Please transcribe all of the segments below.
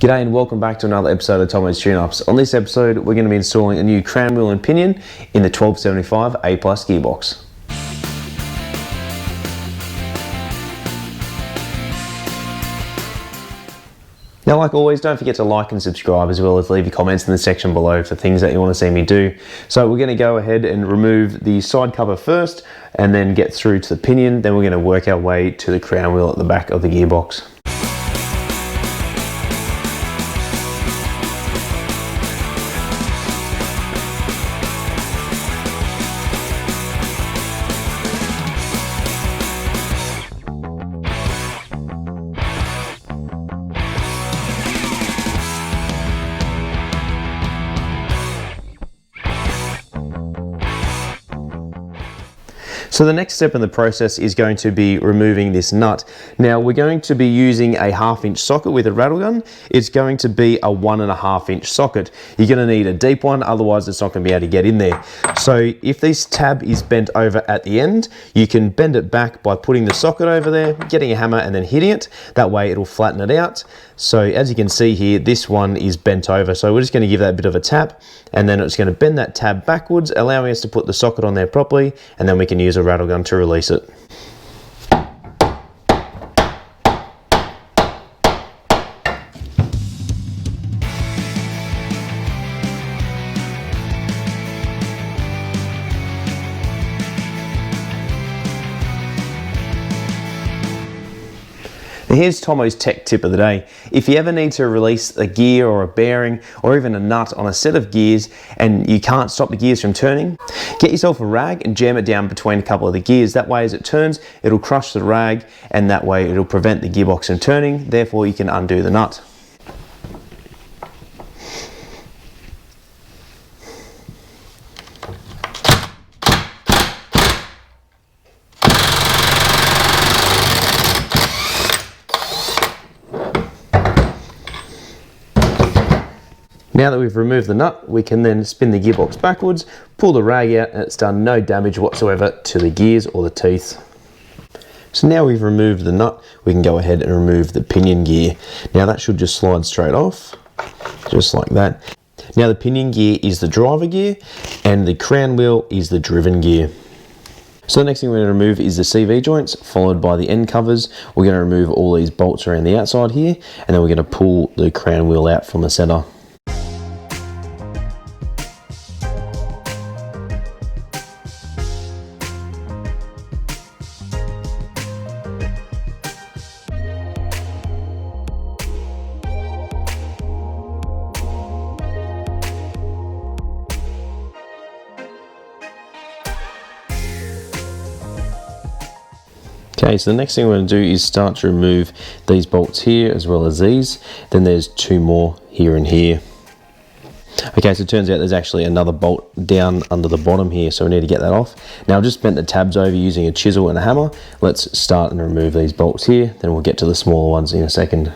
G'day and welcome back to another episode of Tomo's Tune-Ups. On this episode, we're going to be installing a new crown wheel and pinion in the 1275 A+ gearbox. Now, like always, don't forget to like and subscribe, as well as leave your comments in the section below for things that you want to see me do. So we're going to go ahead and remove the side cover first and then get through to the pinion. Then we're going to work our way to the crown wheel at the back of the gearbox. So the next step in the process is going to be removing this nut. Now we're going to be using a 1/2" socket with a rattle gun. It's going to be a 1.5" socket. You're going to need a deep one, otherwise it's not going to be able to get in there. So if this tab is bent over at the end, you can bend it back by putting the socket over there, getting a hammer and then hitting it. That way it'll flatten it out. So as you can see here, this one is bent over. So we're just going to give that a bit of a tap, and then it's going to bend that tab backwards, allowing us to put the socket on there properly, and then we can use a rattle gun to release it. Here's Tomo's tech tip of the day. If you ever need to release a gear or a bearing or even a nut on a set of gears and you can't stop the gears from turning, get yourself a rag and jam it down between a couple of the gears. That way as it turns, it'll crush the rag, and that way it'll prevent the gearbox from turning. Therefore you can undo the nut. Now that we've removed the nut, we can then spin the gearbox backwards, pull the rag out, and it's done no damage whatsoever to the gears or the teeth. So now we've removed the nut, we can go ahead and remove the pinion gear. Now that should just slide straight off, just like that. Now the pinion gear is the driver gear, and the crown wheel is the driven gear. So the next thing we're going to remove is the CV joints, followed by the end covers. We're going to remove all these bolts around the outside here, and then we're going to pull the crown wheel out from the center. Okay, so the next thing we're going to do is start to remove these bolts here as well as these. Then there's two more here and here. Okay, so it turns out there's actually another bolt down under the bottom here, so we need to get that off. Now I've just bent the tabs over using a chisel and a hammer. Let's start and remove these bolts here, then we'll get to the smaller ones in a second.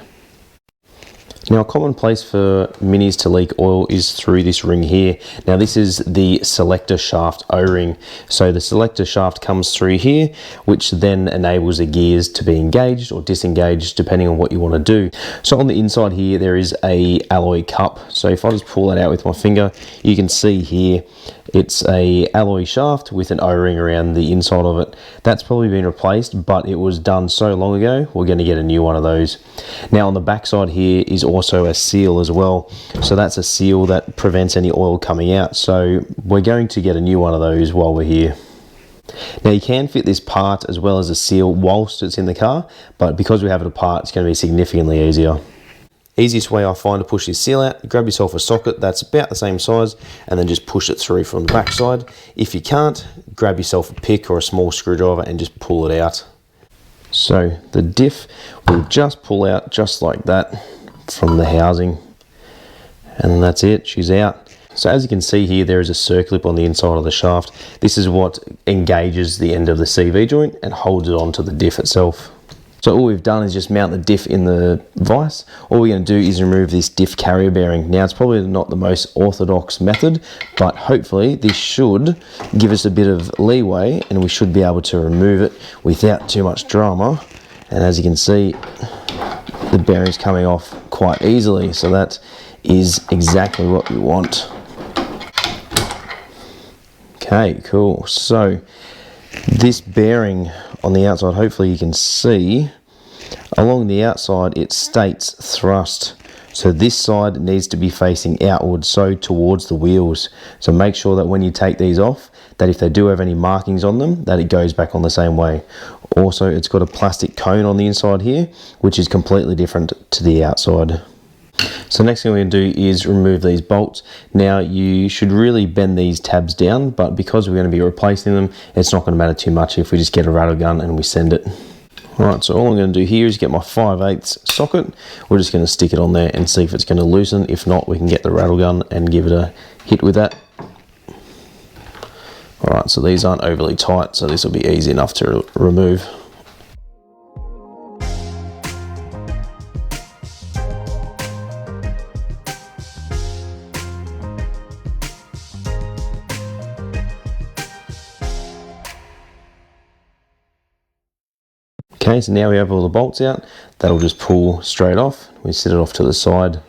Now a common place for minis to leak oil is through this ring here. Now this is the Selector shaft O-ring. So the Selector shaft comes through here, which then enables the gears to be engaged or disengaged depending on what you want to do. So on the inside here there is a alloy cup. So if I just pull that out with my finger, you can see here it's a alloy shaft with an O-ring around the inside of it. That's probably been replaced, but it was done so long ago, we're going to get a new one of those. Now on the back side here is also a seal as well. So that's a seal that prevents any oil coming out. So we're going to get a new one of those while we're here. Now you can fit this part as well as a seal whilst it's in the car, but because we have it apart, it's going to be significantly easier. Easiest way I find to push this seal out, grab yourself a socket that's about the same size and then just push it through from the back side. If you can't, grab yourself a pick or a small screwdriver and just pull it out. So the diff will just pull out just like that from the housing, and that's it, she's out. So as you can see here, there is a circlip on the inside of the shaft. This is what engages the end of the CV joint and holds it onto the diff itself. So all we've done is just mount the diff in the vise. All we're going to do is remove this diff carrier bearing. Now it's probably not the most orthodox method, but hopefully this should give us a bit of leeway and we should be able to remove it without too much drama. And as you can see, the bearings coming off quite easily, so that is exactly what we want. Okay, cool. So this bearing on the outside, hopefully you can see, along the outside it states thrust. So this side needs to be facing outwards, so towards the wheels. So make sure that when you take these off, that if they do have any markings on them, that it goes back on the same way. Also, it's got a plastic cone on the inside here, which is completely different to the outside. So next thing we're going to do is remove these bolts. Now you should really bend these tabs down, but because we're going to be replacing them, it's not going to matter too much if we just get a rattle gun and we send it. Alright, so all I'm going to do here is get my 5/8 socket. We're just going to stick it on there and see if it's going to loosen. If not, we can get the rattle gun and give it a hit with that. Alright, so these aren't overly tight, so this will be easy enough to remove. Okay, so now we have all the bolts out. That'll just pull straight off. We set it off to the side.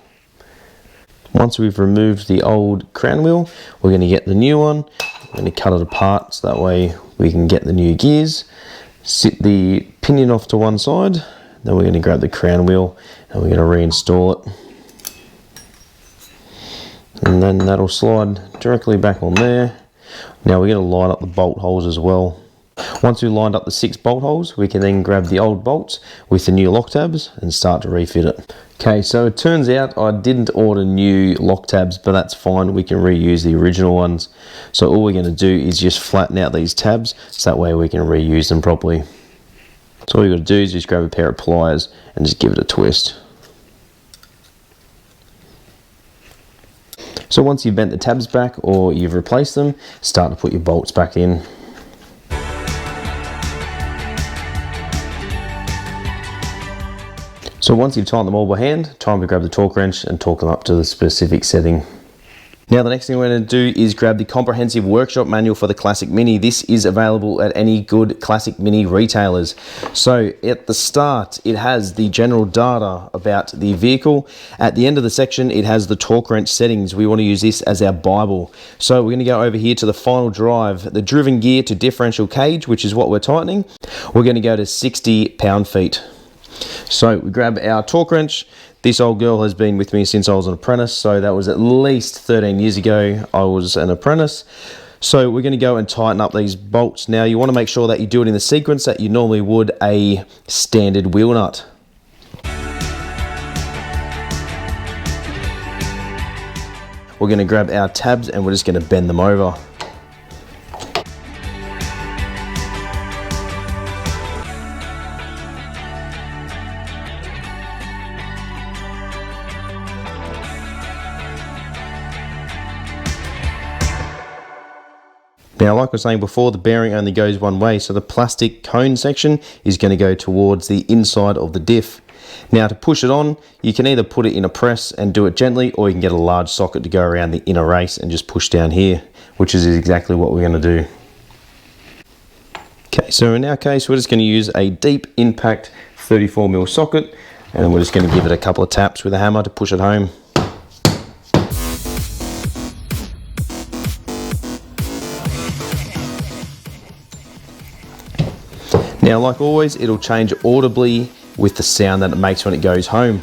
Once we've removed the old crown wheel, we're going to get the new one. We're going to cut it apart so that way we can get the new gears. Sit the pinion off to one side. Then we're going to grab the crown wheel and we're going to reinstall it. And then that'll slide directly back on there. Now we're going to line up the bolt holes as well. Once we've lined up the 6 bolt holes, we can then grab the old bolts with the new lock tabs and start to refit it. Okay, so it turns out I didn't order new lock tabs, but that's fine. We can reuse the original ones. So all we're going to do is just flatten out these tabs so that way we can reuse them properly. So all you've got to do is just grab a pair of pliers and just give it a twist. So once you've bent the tabs back or you've replaced them, start to put your bolts back in. So once you've tightened them all by hand, time to grab the torque wrench and torque them up to the specific setting. Now the next thing we're going to do is grab the comprehensive workshop manual for the Classic Mini. This is available at any good Classic Mini retailers. So at the start, it has the general data about the vehicle. At the end of the section, it has the torque wrench settings. We want to use this as our Bible. So we're going to go over here to the final drive, the driven gear to differential cage, which is what we're tightening. We're going to go to 60 pound-feet. So we grab our torque wrench. This old girl has been with me since I was an apprentice, so that was at least 13 years ago I was an apprentice. So we're going to go and tighten up these bolts. Now you want to make sure that you do it in the sequence that you normally would a standard wheel nut. We're going to grab our tabs and we're just going to bend them over. Now, like I was saying before, the bearing only goes one way, so the plastic cone section is going to go towards the inside of the diff. Now, to push it on, you can either put it in a press and do it gently, or you can get a large socket to go around the inner race and just push down here, which is exactly what we're going to do. Okay, so in our case, we're just going to use a deep impact 34mm socket, and we're just going to give it a couple of taps with a hammer to push it home. Now, like always, it'll change audibly with the sound that it makes when it goes home.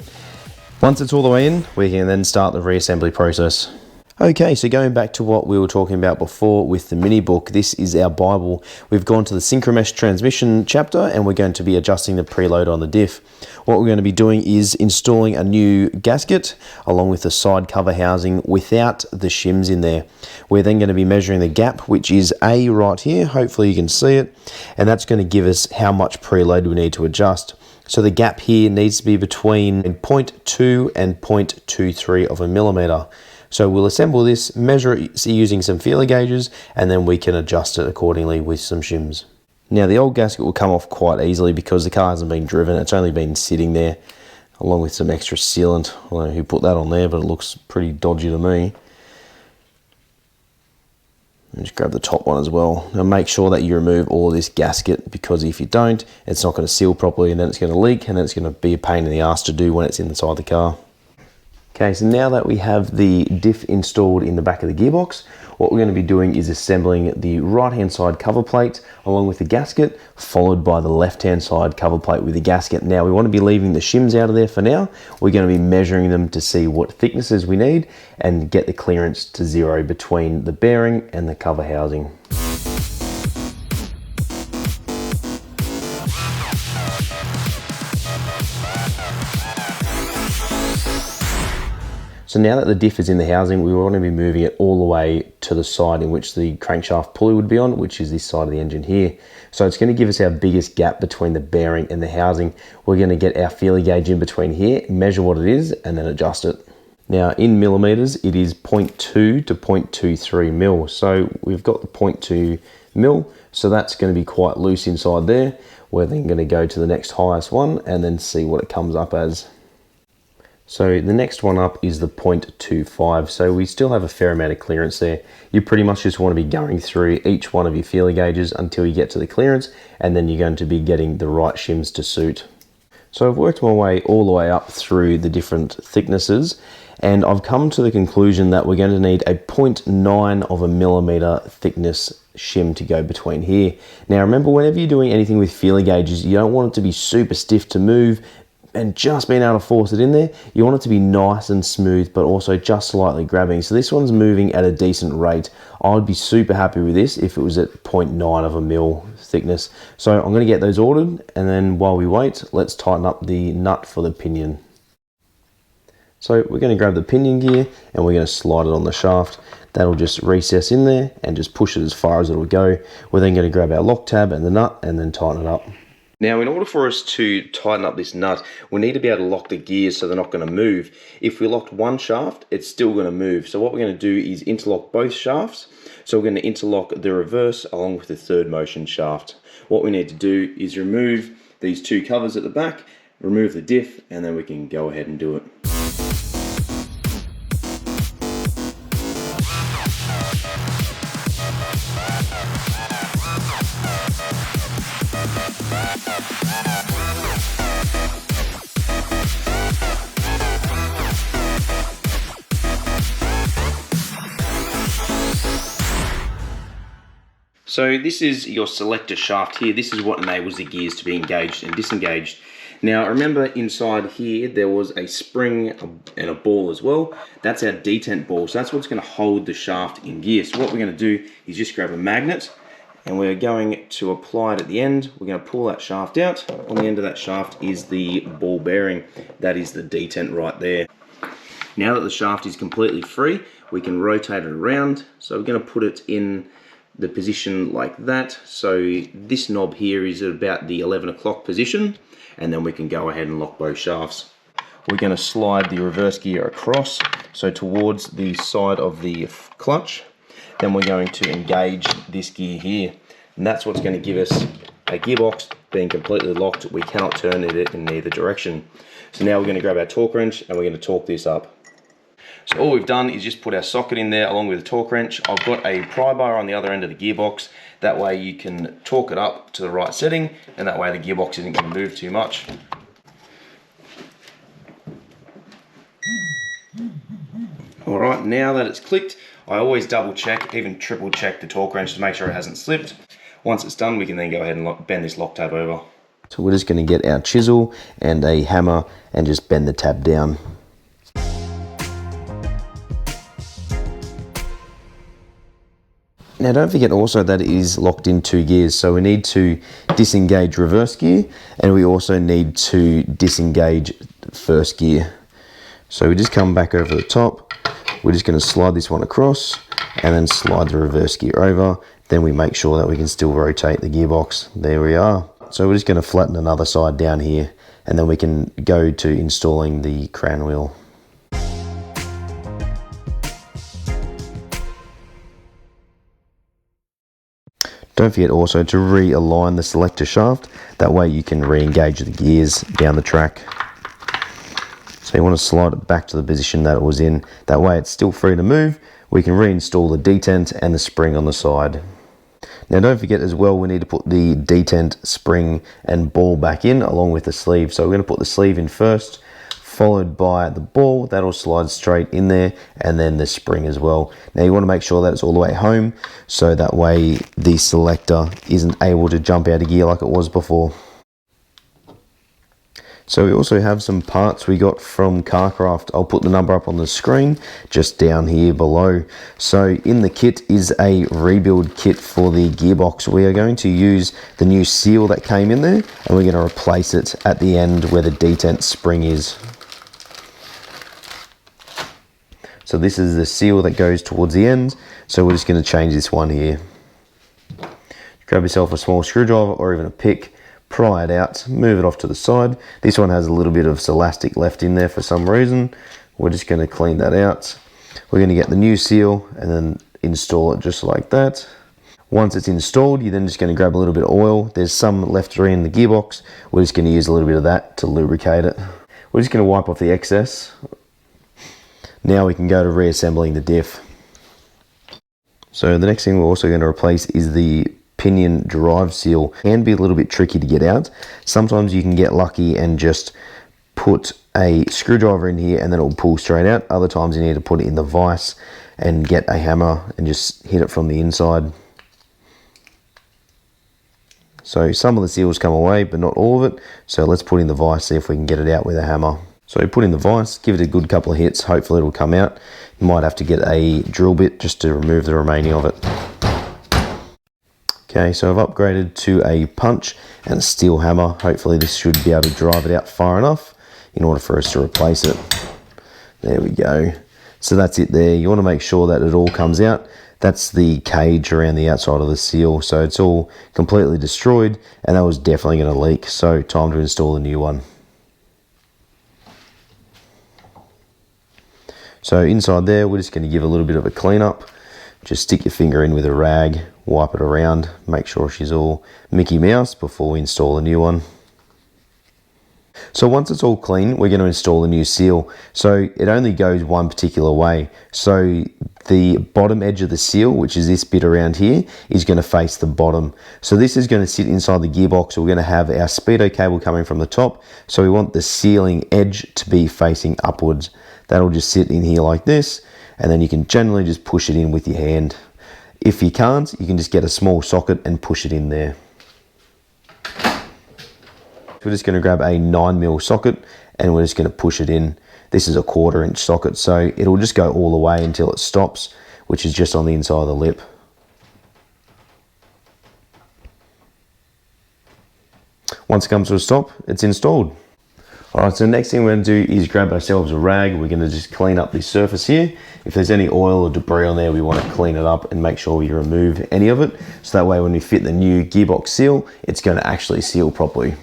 Once it's all the way in, we can then start the reassembly process. Okay, so going back to what we were talking about before with the mini book, this is our Bible. We've gone to the Synchromesh transmission chapter and we're going to be adjusting the preload on the diff. What we're going to be doing is installing a new gasket along with the side cover housing without the shims in there. We're then going to be measuring the gap, which is A right here. Hopefully you can see it. And that's going to give us how much preload we need to adjust. So the gap here needs to be between 0.2 and 0.23 of a millimeter. So we'll assemble this, measure it using some feeler gauges, and then we can adjust it accordingly with some shims. Now the old gasket will come off quite easily because the car hasn't been driven, it's only been sitting there, along with some extra sealant. I don't know who put that on there, but it looks pretty dodgy to me. And just grab the top one as well. Now make sure that you remove all of this gasket, because if you don't, it's not going to seal properly and then it's going to leak and then it's going to be a pain in the ass to do when it's inside the car. Okay, so now that we have the diff installed in the back of the gearbox, what we're going to be doing is assembling the right hand side cover plate along with the gasket, followed by the left hand side cover plate with the gasket. Now we want to be leaving the shims out of there for now. We're going to be measuring them to see what thicknesses we need and get the clearance to 0 between the bearing and the cover housing. So now that the diff is in the housing, we want to be moving it all the way to the side in which the crankshaft pulley would be on, which is this side of the engine here. So it's going to give us our biggest gap between the bearing and the housing. We're going to get our feeler gauge in between here, measure what it is, and then adjust it. Now in millimeters, it is 0.2 to 0.23 mil. So we've got the 0.2 mil, so that's going to be quite loose inside there. We're then going to go to the next highest one and then see what it comes up as. So the next one up is the 0.25, so we still have a fair amount of clearance there. You pretty much just want to be going through each one of your feeler gauges until you get to the clearance, and then you're going to be getting the right shims to suit. So I've worked my way all the way up through the different thicknesses, and I've come to the conclusion that we're going to need a 0.9 of a millimeter thickness shim to go between here. Now remember, whenever you're doing anything with feeler gauges, you don't want it to be super stiff to move and just being able to force it in there. You want it to be nice and smooth, but also just slightly grabbing. So this one's moving at a decent rate. I would be super happy with this if it was at 0.9 of a mil thickness. So I'm going to get those ordered, and then while we wait, let's tighten up the nut for the pinion. So we're going to grab the pinion gear and we're going to slide it on the shaft. That'll just recess in there and just push it as far as it'll go. We're then going to grab our lock tab and the nut and then tighten it up. Now, in order for us to tighten up this nut, we need to be able to lock the gears so they're not going to move. If we locked one shaft, it's still going to move. So what we're going to do is interlock both shafts. So we're going to interlock the reverse along with the third motion shaft. What we need to do is remove these two covers at the back, remove the diff, and then we can go ahead and do it. So this is your selector shaft here. This is what enables the gears to be engaged and disengaged. Now remember, inside here there was a spring and a ball as well. That's our detent ball, so that's what's going to hold the shaft in gear. So what we're going to do is just grab a magnet and we're going to apply it at the end. We're going to pull that shaft out. On the end of that shaft is the ball bearing. That is the detent right there. Now that the shaft is completely free, we can rotate it around. So we're going to put it in the position like that. So this knob here is at about the 11 o'clock position, and then we can go ahead and lock both shafts. We're going to slide the reverse gear across, so towards the side of the clutch. Then we're going to engage this gear here, and that's what's going to give us a gearbox being completely locked. We cannot turn it in either direction. So now we're going to grab our torque wrench and we're going to torque this up. So all we've done is just put our socket in there along with the torque wrench. I've got a pry bar on the other end of the gearbox. That way you can torque it up to the right setting, and that way the gearbox isn't going to move too much. Alright, now that it's clicked, I always double check, even triple check the torque wrench to make sure it hasn't slipped. Once it's done, we can then go ahead and bend this lock tab over. So we're just going to get our chisel and a hammer and just bend the tab down. Now don't forget also that it is locked in 2 gears, so we need to disengage reverse gear and we also need to disengage first gear. So we just come back over the top, we're just going to slide this one across and then slide the reverse gear over. Then we make sure that we can still rotate the gearbox. There we are. So we're just going to flatten another side down here and then we can go to installing the crown wheel. Don't forget also to realign the selector shaft. That way you can re-engage the gears down the track. So you want to slide it back to the position that it was in. That way it's still free to move. we can reinstall the detent and the spring on the side. Now don't forget as well, we need to put the detent, spring and ball back in along with the sleeve. So we're going to put the sleeve in first, followed by the ball. That'll slide straight in there, and then the spring as well. Now you want to make sure that it's all the way home, so that way the selector isn't able to jump out of gear like it was before. So we also have some parts we got from Carcraft. I'll put the number up on the screen just down here below. So in the kit is a rebuild kit for the gearbox. We are going to use the new seal that came in there, and we're going to replace it at the end where the detent spring is. So this is the seal that goes towards the end. So we're just going to change this one here. Grab yourself a small screwdriver or even a pick. Pry it out, move it off to the side. This one has a little bit of elastic left in there for some reason. We're just going to clean that out. We're going to get the new seal and then install it just like that. Once it's installed, you're then just going to grab a little bit of oil. There's some left in the gearbox. We're just going to use a little bit of that to lubricate it. We're just going to wipe off the excess. Now we can go to reassembling the diff. So the next thing we're also going to replace is the Pinion drive seal. Can be a little bit tricky to get out. Sometimes you can get lucky and just put a screwdriver in here and then it will pull straight out. Other times you need to put it in the vise and get a hammer and just hit it from the inside. So some of the seals come away, but not all of it. So let's put in the vise, see if we can get it out with a hammer. So put in the vise, give it a good couple of hits, hopefully it'll come out. You might have to get a drill bit just to remove the remaining of it. Okay, so I've upgraded to a punch and a steel hammer. Hopefully this should be able to drive it out far enough in order for us to replace it. There we go. So that's it there. You want to make sure that it all comes out. That's the cage around the outside of the seal. So it's all completely destroyed and that was definitely going to leak. So time to install a new one. So inside there, we're just going to give a little bit of a clean up. Just stick your finger in with a rag, wipe it around, make sure she's all Mickey Mouse before we install a new one. So once it's all clean, we're going to install a new seal. So it only goes one particular way. So the bottom edge of the seal, which is this bit around here, is going to face the bottom. So this is going to sit inside the gearbox. We're going to have our speedo cable coming from the top. So we want the sealing edge to be facing upwards. That'll just sit in here like this. And then you can generally just push it in with your hand. If you can't, you can just get a small socket and push it in there. We're just going to grab a 9mm socket and we're just going to push it in. This is a 1/4 inch socket, so it'll just go all the way until it stops, which is just on the inside of the lip. Once it comes to a stop, it's installed. Alright, so the next thing we're going to do is grab ourselves a rag. We're going to just clean up this surface here. If there's any oil or debris on there, we want to clean it up and make sure we remove any of it. So that way when we fit the new gearbox seal, it's going to actually seal properly.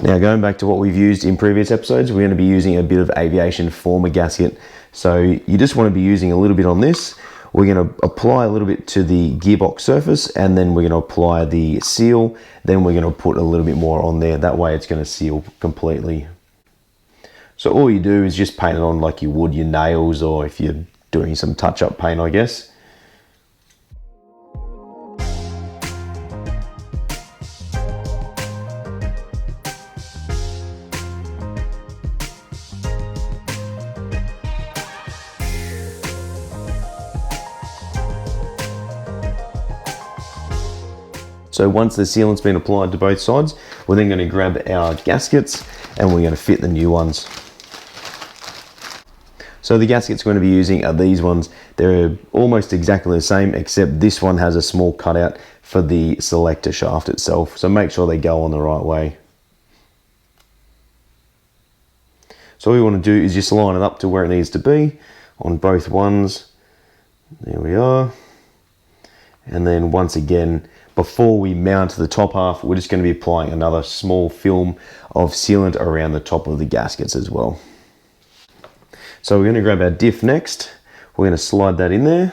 Now going back to what we've used in previous episodes, we're going to be using a bit of aviation former gasket. So you just want to be using a little bit on this. We're going to apply a little bit to the gearbox surface and then we're going to apply the seal. Then we're going to put a little bit more on there. That way it's going to seal completely. So all you do is just paint it on like you would your nails, or if you're doing some touch-up paint, I guess. So once the sealant's been applied to both sides, we're then going to grab our gaskets and we're going to fit the new ones. So the gaskets we're going to be using are these ones. They're almost exactly the same, except this one has a small cutout for the selector shaft itself. So make sure they go on the right way. So all you want to do is just line it up to where it needs to be on both ones. There we are. And then once again, before we mount the top half, we're just going to be applying another small film of sealant around the top of the gaskets as well. So we're going to grab our diff next. We're going to slide that in there.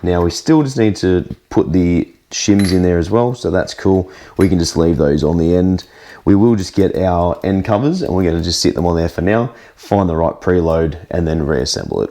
Now we still just need to put the shims in there as well, so that's cool. We can just leave those on the end. We will just get our end covers and we're going to just sit them on there for now, find the right preload and then reassemble it.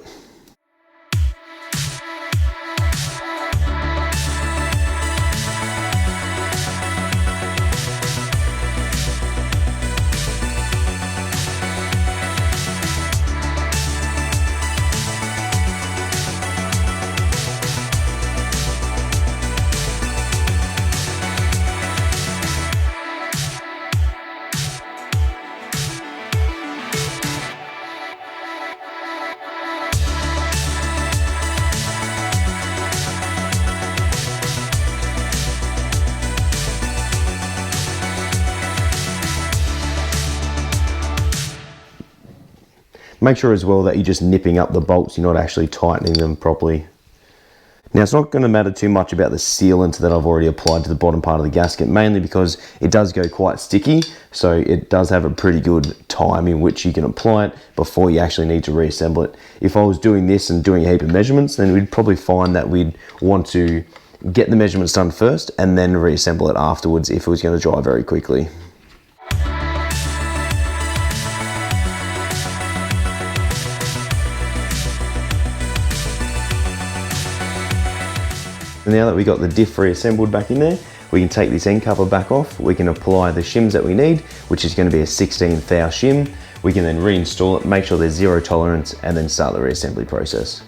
Make sure as well that you're just nipping up the bolts, you're not actually tightening them properly. Now it's not going to matter too much about the sealant that I've already applied to the bottom part of the gasket, mainly because it does go quite sticky, so it does have a pretty good time in which you can apply it before you actually need to reassemble it. If I was doing this and doing a heap of measurements, then we'd probably find that we'd want to get the measurements done first and then reassemble it afterwards if it was going to dry very quickly. Now that we got the diff reassembled back in there, we can take this end cover back off. We can apply the shims that we need, which is going to be a 16th thou shim. We can then reinstall it, make sure there's zero tolerance, and then start the reassembly process.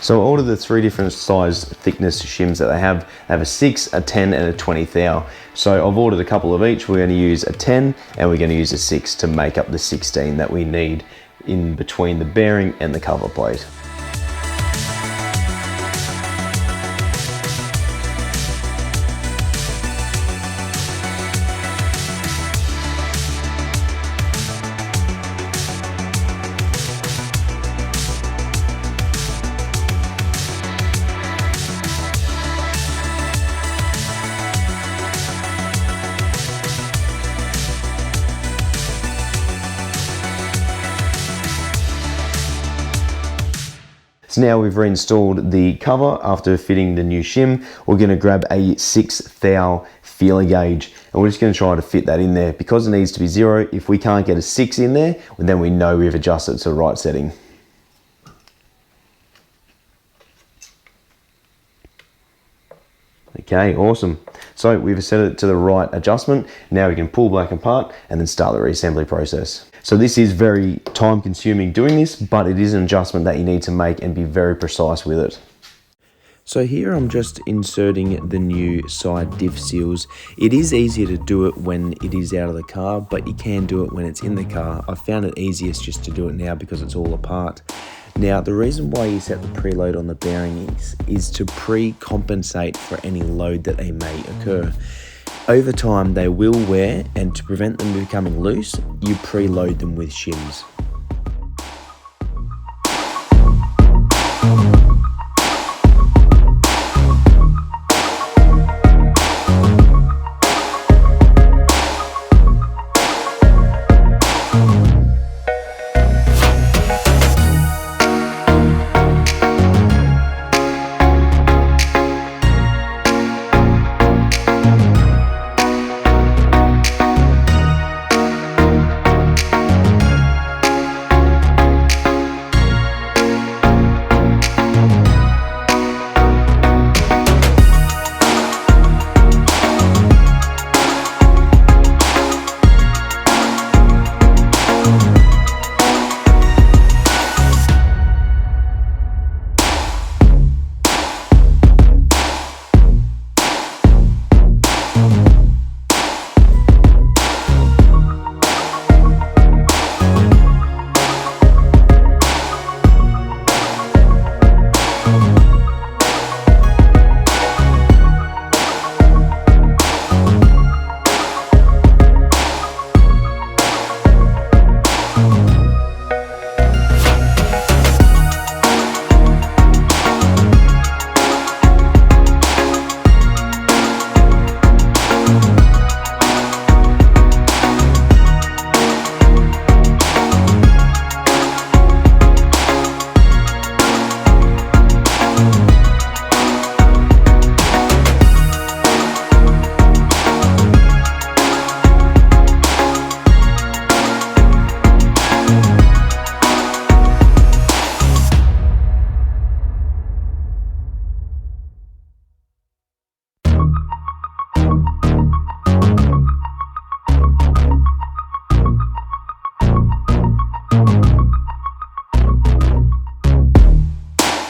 So I ordered the 3 different size thickness shims that they have. They have a 6, a 10 and a 20 thou. So I've ordered a couple of each. We're going to use a 10 and we're going to use a 6 to make up the 16 that we need in between the bearing and the cover plate. So now we've reinstalled the cover after fitting the new shim. We're going to grab a 6 thou feeler gauge and we're just going to try to fit that in there. Because it needs to be 0, if we can't get a 6 in there, then we know we've adjusted to the right setting. Okay, awesome. So we've set it to the right adjustment. Now we can pull back apart and then start the reassembly process. So this is very time consuming doing this, but it is an adjustment that you need to make and be very precise with it. So here I'm just inserting the new side diff seals. It is easier to do it when it is out of the car, but you can do it when it's in the car. I found it easiest just to do it now because it's all apart. Now the reason why you set the preload on the bearings is to pre-compensate for any load that they may occur. Over time they will wear, and to prevent them becoming loose, you preload them with shims.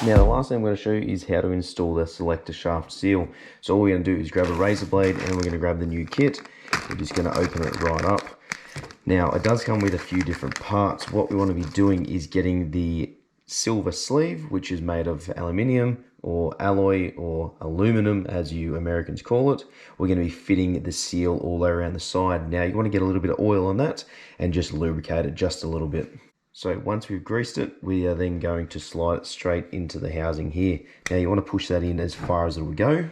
Now the last thing I'm going to show you is how to install the selector shaft seal. So all we're going to do is grab a razor blade and we're going to grab the new kit. we're just going to open it right up. Now, it does come with a few different parts. What we want to be doing is getting the silver sleeve, which is made of aluminium or alloy or aluminum, as you Americans call it. We're going to be fitting the seal all the way around the side. Now, you want to get a little bit of oil on that and just lubricate it just a little bit. So once we've greased it, we are then going to slide it straight into the housing here. Now, you want to push that in as far as it will go.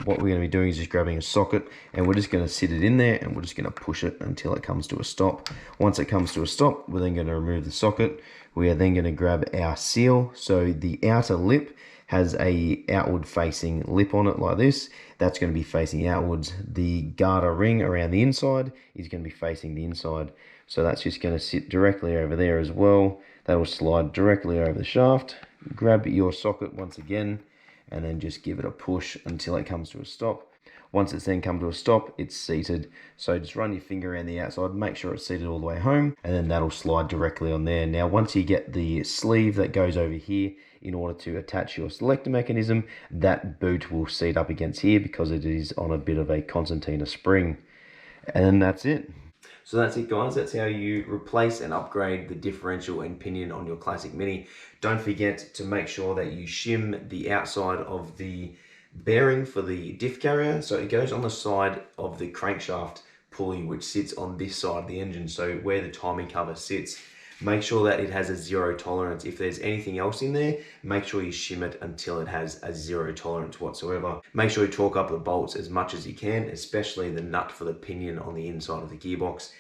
What we're going to be doing is just grabbing a socket, and we're just going to sit it in there, and we're just going to push it until it comes to a stop. Once it comes to a stop, we're then going to remove the socket. We are then going to grab our seal. So the outer lip has a outward facing lip on it like this. That's going to be facing outwards. The garter ring around the inside is going to be facing the inside. So that's just going to sit directly over there as well. That will slide directly over the shaft. Grab your socket once again, and then just give it a push until it comes to a stop. Once it's then come to a stop, it's seated. So just run your finger around the outside, make sure it's seated all the way home, and then that'll slide directly on there. Now, once you get the sleeve that goes over here, in order to attach your selector mechanism, that boot will seat up against here because it is on a bit of a concertina spring. And then that's it. So that's it, guys. That's how you replace and upgrade the differential and pinion on your classic Mini. Don't forget to make sure that you shim the outside of the bearing for the diff carrier. So it goes on the side of the crankshaft pulley, which sits on this side of the engine. So where the timing cover sits, make sure that it has a 0 tolerance. If there's anything else in there, make sure you shim it until it has a 0 tolerance whatsoever. Make sure you torque up the bolts as much as you can, especially the nut for the pinion on the inside of the gearbox.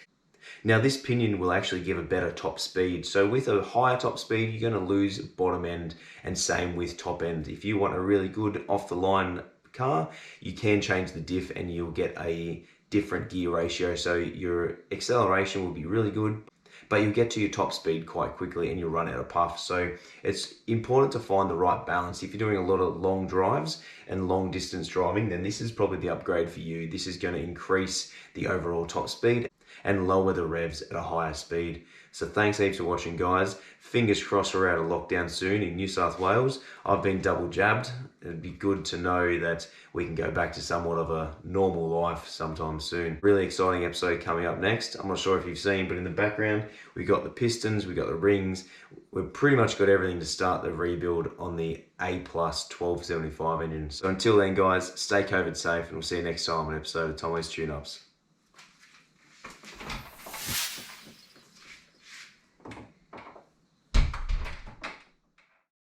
Now, this pinion will actually give a better top speed. So with a higher top speed, you're going to lose bottom end, and same with top end. If you want a really good off the line car, you can change the diff and you'll get a different gear ratio. So your acceleration will be really good, but you'll get to your top speed quite quickly and you'll run out of puff. So it's important to find the right balance. If you're doing a lot of long drives and long distance driving, then this is probably the upgrade for you. This is going to increase the overall top speed and lower the revs at a higher speed. So thanks heaps for watching, guys. Fingers crossed we're out of lockdown soon in New South Wales. I've been double jabbed. It'd be good to know that we can go back to somewhat of a normal life sometime soon. Really exciting episode coming up next. I'm not sure if you've seen, but in the background, we got the pistons, we got the rings. We've pretty much got everything to start the rebuild on the A+ 1275 engine. So until then, guys, stay COVID safe, and we'll see you next time on an episode of Tomo's Tune-Ups.